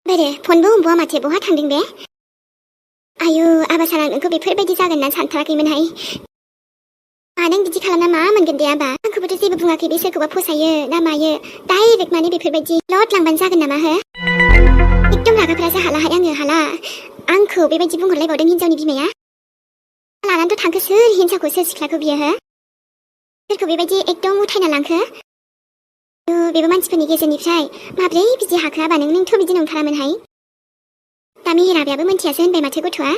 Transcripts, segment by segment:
बोरो फनबो हमबोआ माथो बहा थांदों बे आयु आबासारा नोंखौ बेफोरबायदि जागोन होनना सानथाराखैमोनहाय नों बिदि खालामना मा मोनगोन दे आबा आंखौबोथ' जेबो बुङाखै बे सोरखौबा फसायो ना मायो डाइरेक्ट माने बेफोरबायदि लट लांबानो जागोन नामा हो एकदम रागाफ्रासो हालाहाय आङो हाला आंखौ बेबायदि बुंहरलायबावदों हिनजावनि बिमाया लानानैथ' थांखो सोर हिनजावखौ सोर सिख्लाखौ बियो हो सोरखौ बेबायदि एकदम उथायना लांखो बेबो मानसिफोरनि गेजेरनिफ्राय माब्रै बिदि हाखो आबा नोंथ' बिदि नंथारामोनहाय दा मेहेराबायाबो मोनथियासो होनबाय माथो गथ'आ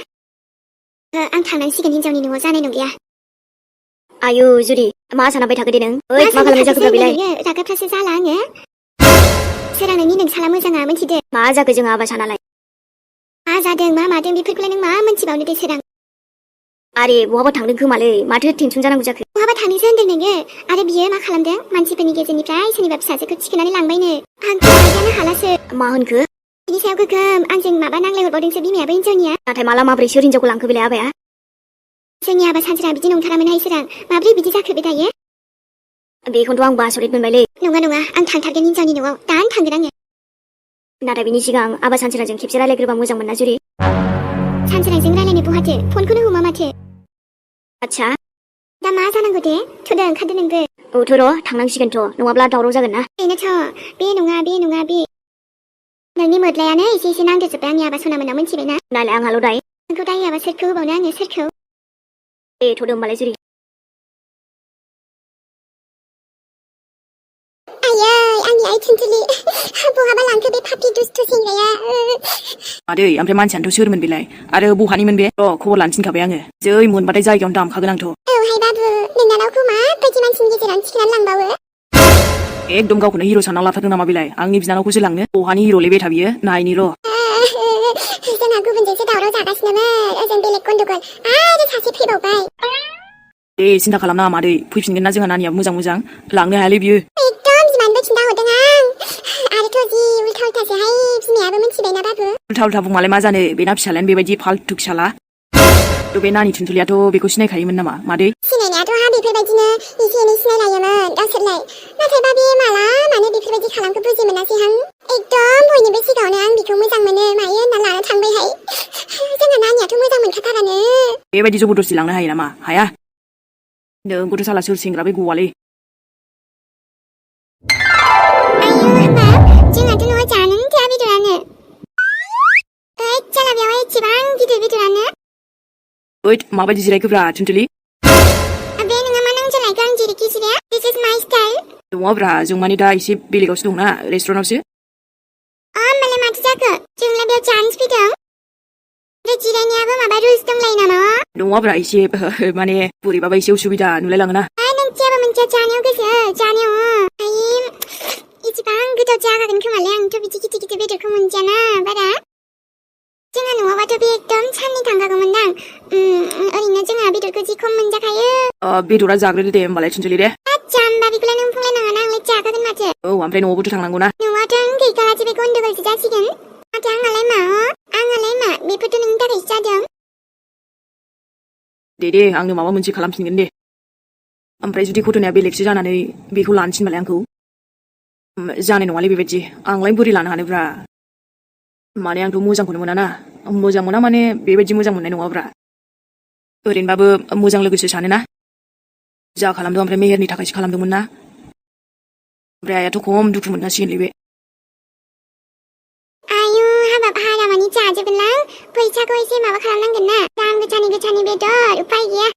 आं थांनांसिगोन हिनजावनि न'आव जानाय नंलिया आयु जुरि मा सानाबाय थाखो दे नों मा खालामनाय जाखो बेलाय रागाफ्रासो जाला आङो सोरां नोंनि नोंसाला मोजाङा मोनथिदो मा जाखो जोंहा आबा सानालाय मा जादों मा मादों बेफोरखौलाय नों मा मोनथिबावनो दे सोरां आरे बहाबा थांदों खोमालै माथो टेनसन जानांगौ जाखो बहाबा थांनोसो होनदों नोङो आरो बियो मा खालामदों मानसिफोरनि गेजेरनिफ्राय सोरनिबा फिसाजोखौ थिखोनानै लांबायनो आंथ' लांजानो हालासो मा होनखो बिनि सायाव गोगोम आंजों माबा नांलायहरबावदोंसो बिमायाबो हिनजावनिया नाथाय माला माब्रै सोर हिनजावखौ लांखो बेलाय आबाया जोंनि आबा सानस्रा बिदि नंथारामोनहाय सोरां माब्रै बिदि जाखो बे दायो बेखौनोथ' आंबो आसरित मोनबायलै नङा आं थांथारगोन हिनजावनि न'आव दानो थांगोन आङो नाथाय बिनि सिगां आबा सानस्राजों खेबसे रायलायग्रोबा मोजां मोनना जुरि सानस्राजों रायलायनो बहाथो फनखौनो हमा माथो आच्छा दा मा जानांगौ दे थुदो ओंखारदो नोंबो औथ' र' थांनांसिगोनथ' नङाब्ला दावराव जागोन ना बेनोथ' बे नङा बे नोंनि मोद्लायानो एसे नांदोजोब्बाय आंनि आबा सनामोनाव मोनथिबायना नालाय आंहाल' दाय नोंखौ दायाबा सोरखौ होबावनो आङो सोरखौ दे थ'दो होमबालाय जुरि आयै आंनि आइ थुनथुलि बहाबा लांखो बे पापि दुस्थु सेंग्राया आदै ओमफ्राय मानसियानोथ' सोरमोन बेलाय आरो बहानिमोन बे खबर लानो थिनखाबाय आङो जै मोनबाथाय जायगायावनो दामखागोन आंथ' औहाय बाबु नोंनानावखौ माबायदि मानसिनि गेजेरावनो थिखोनानै लांबावो एकदम गावखौनो हिर' सानना लाथारदों नामा बेलाय आंनि बिनानावखौसो लांनो बहानि हिर'लै बेथा बियो नायनि र' जोंहा गुबुनजोंसो दावराव जागासिनोमोन ओजों बेलेग गन्दगल आरो सासे फैबावबाय दे सिन्था खालामनाङा मादै फैफिनगोन ना जोंहा नानियाबो मोजां लांनो हायालै बियो एकदम बिमानोबो खिन्थाहरदों आं आरोथ' जि उल्था उल्थासोहाय बिमायाबो मिथिबायना बाबु उल्था बुंमालाय मा जानो बेना फिसालायानो बेबायदि फाल्थु फिसाला बे नानि थुनथुलियाथ' बेखौ सिनायखायोमोन नामा मादै सिनायनायाथ' बेफोरबायदिनो एसे एनै सिनायलायोमोन गावसोरलाय नाथायबा बे माला मानो बेफोरबायदि खालामखो बुजि मोनासैहां एकदम बयनिबो सिगाङावनो आं बेखौ मोजां मोनो मायो होनना लाना थांबायहाय जोंहा नानियाथ' मोजां मोनखाथारानो बेबायदि जबरदस्ति लांनो हायो नामा हाया नोंखौथ' साला सोर सेंग्रा बे गवालै आयु हाबा जोंहाथ' न'आव जानोनो थोआ बेदरानो जाला बेवहाय एसेबां गिदिर बेदरानो ओइद माबायदि जिरायखोब्रा थुनथुलि बे नोङा मा नांजालायखो आं जेरैखि जिराया दिस इज माय स्टाइल नङाब्रा जों माने दा एसे बेलेगावसो दंना रेस्टुरेन्टआवसो होमबालाय माथो जाखो जोंलाय बेयाव जानोसो फैदों बे जिरायनायाबो माबा रुल्स दंलायो नामा नङाब्रा एसे माने बोरैबाबा एसे उसुबिदा नुलायलाङोना नोंथियाबो मोनसेया जानायाव गोसो जानायाव आयै इसेबां गोथाव जाखागोन खोमालै आंथ' बिदि गिदिर बेदरखौ मोनजायाना बारा जोंहा न'आवबाथ' बे एकदम साननै थांखागौमोनदां ओरैनो जोंहा बेदरखौ जि खम मोनजाखायो बेदरा जाग्रोदो दे होमबालाय थुनथुलि दे आच्छा होमबा बेखौलाय नों बुंलायनाङा आंलाय जाखागोन माथो औ ओमफ्राय न'आवबोथ' थांनांगौ ना न'आवथ' आं गैखालासो बे गन्दगलसो जासिगोन नाथाय आंहालाय मा बेफोरथ' नोंनि थाखायसो जादों दे आंनो माबा मोनसे खालामफिनगोन दे ओमफ्राय जुदि घटनाया बेलेगसो जानानै बेखौ लानो थिनबालाय आंखौ जानाय नङालै बेबायदि आंलाय बोरै लानो हानोब्रा माने आंथ' मोजांखौनो मोना मोजां मोना माने बेबायदि मोजां मोननाय नङाब्रा ओरैनोबाबो मोजां लोगोसो सानोना जा खालामदों ओमफ्राय मेहेरनि थाखायसो खालामदोंमोन ना ओमफ्राय आइयाथ' खम दुखु मोननांसिगोनलै बे आयु हाबाब हारामानि जाजोबोलां फैसाखौ एसे माबा खालामनांगोन ना दाम गोसानि बेदर उपाय गैया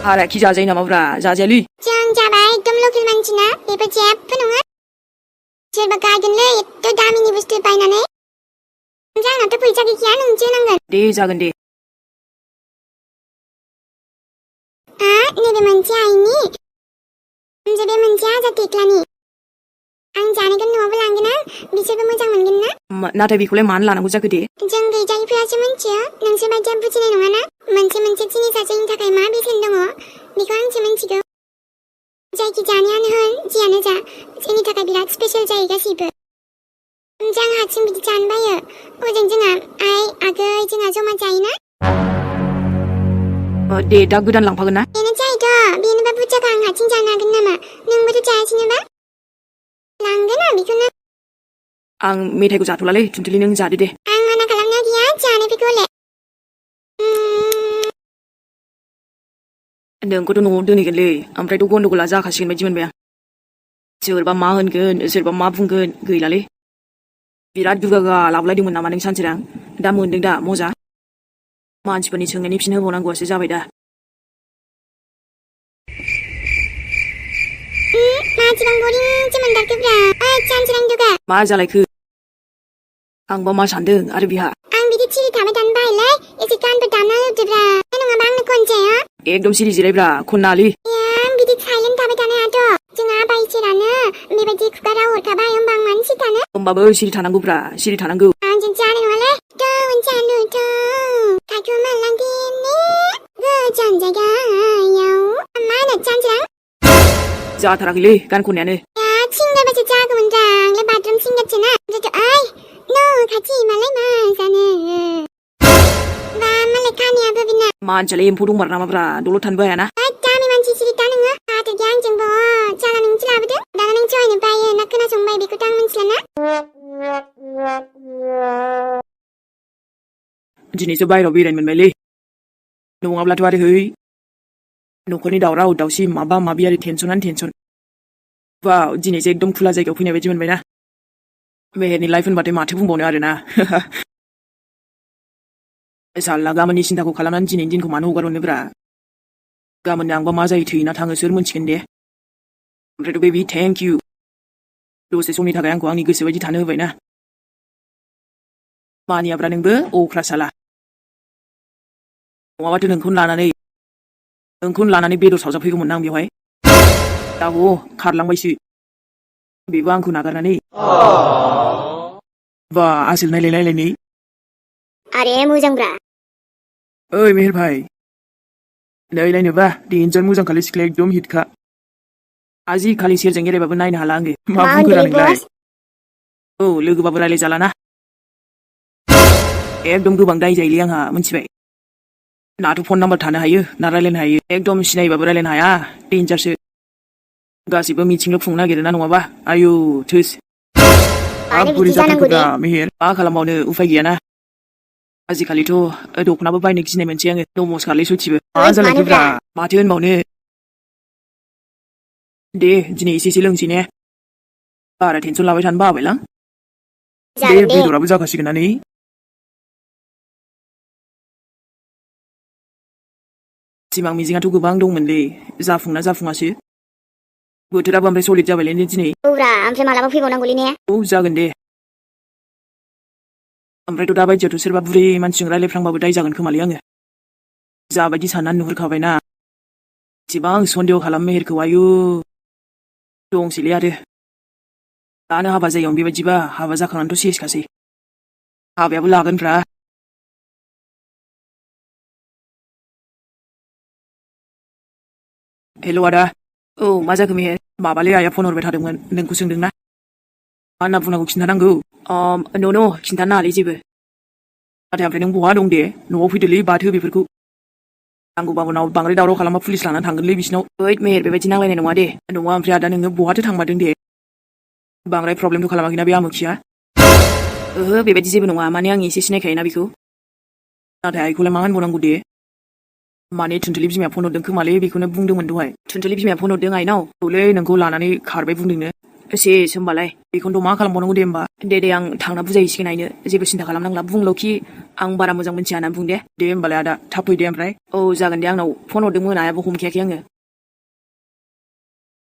हाराखि जाजायो नामाब्रा जाजायालै जों जाबाय एकदम लकेल मानसिना बेफोर जेबो नङा सोरबा गायगोनलै एथ' दामिनि बुस्थु बायनानै जोंहाथ' फैसा गैखाया नोंसो होनांगोन दे जागोन दे नैबे मोनसे आइनि बे मोनसे आजा टेक्लानि आं जानायखौ न'आवबो लांगोन आं बिसोरबो मोजां मोनगोन ना नाथाय बेखौलाय मानो लानांगौ जाखो दे जों गैजायिफोरासो मिथियो नोंसोर बायदिया बुजिनाय नङाना मोनसे जिनिसा जोंनि थाखाय मा बेसेन दङ बेखौ आंसो मिथिगौ जायखि जानायानो होन जियानो जा जोंनि थाखाय बिराद स्पेशल जायो गासैबो जों हारसिं बिदि जानो बायो ओजों जोंहा आइ आगै जोंहा जमा जायोना दे दा गोदान लांफागोन ना बेनो जायोथ' बेनोबा बुरजाखौ आं हारसिं जानो हागोन नामा नोंबोथ' जायासैनोबा लांगोन आं बेखौनो आं मेथाइखौ जाथ'लालै थुनथुलि नों जादो दे आं माना खालामनाय गैया जानो बेखौलाय नोंखौथ' न'आव दोनहैगोनलै ओमफ्रायथ' गन्डगला जाखासिगोन बायदि मोनबाय आं सोरबा मा होनगोन सोरबा मा बुंगोन गैलालै बिराद दुगागा लाबोलायदोंमोन नामा नों सानसेरां दा मोनदों दा मजा मानसिफोरनि सोंनायनि फिन होबावनांगौआसो जाबाय दा मानसिबां बरिंसो मोनदारखोब्रा सानसेरां दुगा मा जालायखो आंबा मा सानदों आरो बिहा आं बिदि थिरि थाबाय थानो बायोलै एसे गानबो दामना होदोब्रा नङाबा आंनो खनजाया एकदम सिरि जिरायब्रा खननालै आं बिदि साइलेन्ट थाबाय थानो हायाथ' जोंहा आबा इसोरानो बेबायदि खुगाराव हरखाबाय होमबा आं मानो सिरि थानो होमबाबो सिरि थानांगौब्रा सिरि थानांगौ आंजों जानाय नङालै टाउन जानुथ' थाखुमालांदिनि गोजान जायगायाव मा होनो सानसेरां जाथाराखैलै गान खननायानो सिंगारबासो जागौमोनदां आंलाय बाथरुम सिंगारसो ना ओइ न' खाथि मालाय मा जानो बा मालाय खानायाबो बिना मानसियालाय एम्फौ दंमार नामाब्रा दलद थानोबो हायाना दामि मानसि सिरि दा नोङो हाथरखि आंजोंबो जाला नोंसो लाबोदो दाना नों सहायनो बायो ना खोनासंबाय बेखौथ' आं मिथिला ना दिनैसो बायहेरायाव बेरायनो मोनबायलै नङाब्लाथ' आरो है न'खरनि दावराव दावसि माबा माबि आरो टेनसनानो टेनसन वाव दिनैसो एकदम खुला जायगायाव फैनाय बायदि मोनबायना मेहेरनि लाइफ होनबाथाय माथो बुंबावनो आरोना साला गाबोननि सिन्थाखौ खालामनानै दिनैनि दिनखौ मानो हगारहरनोब्रा गाबोननो आंबा मा जायो थैना थाङो सोर मोनथिगोन दे ओमफ्रायथ' बेबि थेंक इउ दसे समनि थाखाय आंखौ आंनि गोसो बायदि थानो होबायना मानियाब्रा नोंबो अख्रा साला नङाबाथ' नोंखौनो लानानै बेदर सावजाफैगौमोन आं बेवहाय दा खारलांबायसो बेबो आंखौ नागारनानै बा आसोल नायलाय आरे मोजांब्रा ओइ मेहेर भाई नैलायनोबा डेन्जार मोजां खालि सिख्लाया एकदम हिटखा आजिखालि सेरजों एरायबाबो नायनो हाला आङो मा बुंखोरा नोंलाय औ लोगोबाबो रायलाय जालाना एकदम गोबां दाय जायोलै आंहा मिथिबाय नाथ' फन नाम्बार थानो हायो ना रायलायनो हायो एकदम सिनायबाबो रायलायनो हाया डेन्जारसो गासिबो मिथिंल' खुंनो नागिरो ना नङाबा आयु थोस बुरि जाथारखोब्रा मेहेर मा खालामबावनो उफाय गैयाना आजिखालिथ' दख'नाबो बायनो गिनाय मोनसै आङो नमस्कारलै सथिबो मा जालायखोब्रा माथो होनबावनो दे दिनै एसे लोंसै ने बारा टेनसन लाबाय थानो बाबायलां दे बेदराबो जाखासिगोन ना नै सिमां मिजिङाथ' गोबां दंमोनलै जाफुंना जाफुङासो बोथोराबो ओमफ्राय सलिड जाबायलै दिनै औब्रा ओमफ्राय मालाबा फैबावनांगौलै ने औ जागोन दे ओमफ्रायथ' दा बायदियावथ' सोरबा बुरै मानसिजों रायलायफ्लांबाबो दाय जागोन खोमालै आङो जाबायदि साननानै नुहुरखाबायना एसेबां सन्देह खालाम मेहेरखौ आयु दंसैलै आरो दानो हाबा जायैयावनो बेबायदिबा हाबा जाखांनानैथ' सेसखासै हाबायाबो लागोनफ्रा हेल' आदा औ मा जाखो मेहेर माबालै आइया फन हरबाय थादोंमोन नोंखौ सोंदोंना मा होनना बुंनांगौ खिन्थानांगौ न' खिन्थानो नाङालै जेबो नाथाय ओमफ्राय नों बहा दं दे न'आव फैदोलै बाथो बेफोरखौ आंखौ बाबुनाव बांद्राय दावराव खालामबा पुलिस लानानै थांगोनलै बिसिनाव ओइद मेहेर बेबायदि नांलायनाय नङा दे नङा ओमफ्राय आदा नोङो बहाथो थांमारदों दे बांद्राय प्रब्लेमथ' खालामाखैना बे आमोखिया ओहो बेबायदि जेबो नङा माने आं एसे सिनायखायोना बेखौ नाथाय आइखौलाय मा होनबावनांगौ दे माने थुनथुलि बिमाया फन हरदों खोमालै बेखौनो बुंदोंमोन दहाय थुनथुलि बिमाया फन हरदों आइनाव औलै नोंखौ लानानै खारबाय बुंदोंनो सेस होमबालाय बेखौनोथ' मा खालामबावनांगौ दे होमबा दे आं थांना बुजायहैसिगोन आइनो जेबो सिन्था खालामनांला बुंल'खि आं बारा मोजां मोनथिया होनना बुं दे होमबालाय आदा थाब फै दे ओमफ्राय औ जागोन दे आंनाव फन हरदोंमोन आइयाबो हमखायाखै आङो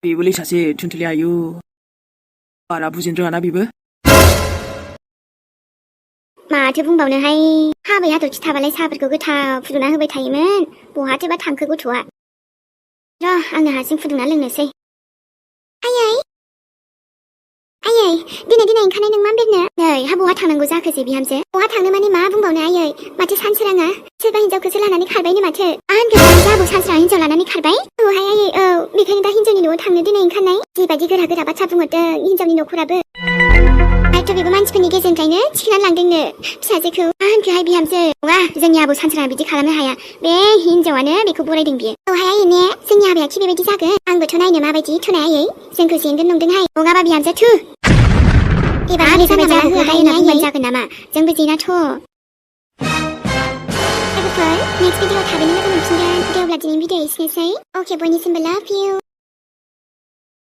बेबोलै सासे थुनथुलि आयु बारा बुजिनो रोङाना बेबो माथो बुंबावनोहाय हाबाय हाथरखि थाबालाय साहाफोरखौ गोथाव फुदुंना होबाय थायोमोन बहाथोबा थांखो गथ'आ र' आंनो हारसिं फुदुंना लोंनोसै आयै दिनै ओंखारनाय नों मा बेरनो नै हा बहा थांनांगौ जाखोसै बिहामजो बहा थांनो माने मा बुंबावनो आयै माथो सानसोराङा सोरबा हिनजावखौसो लानानै खारबायनो माथो आंखौ सानसोरां हिनजाव लानानै खारबाय औहाय आयै औ बेखायनो दा हिनजावनि न'आव थांनो दिनै ओंखारनाय जेबायदि गोरा बाथ्रा बुंहरदों हिनजावनि न'खराबो आरोथ' बेबो मानसिफोरनि गेजेरनिफ्रायनो थिखोनानै लांदोंनो फिसाजोखौ आंखौहाय बिहामजो नङा जोंनि आबौ सानसोराङा बिदि खालामनो हाया बे हिनजावानो बेखौ बरायदों बियो औहाय आयै ने जोंनि हाबाया खि बेबायदि जागोन आंबोथ' नायनो माबायदि थुनाय आयै जोंखौ जेनगोन नंदोंहाय नङाबा बिहामजो थु एबार जानला मानला होआ होनना बुंबानो जागोन नामा जोंबो जेनाथ' लोगोफोर नेक्स्ट भिडिअ थाबैनो लोगो मोनफिनगोन दे अब्ला दिनैनि भिडिअ एसेनोसै अके बयनिसिमबो लाभ इउ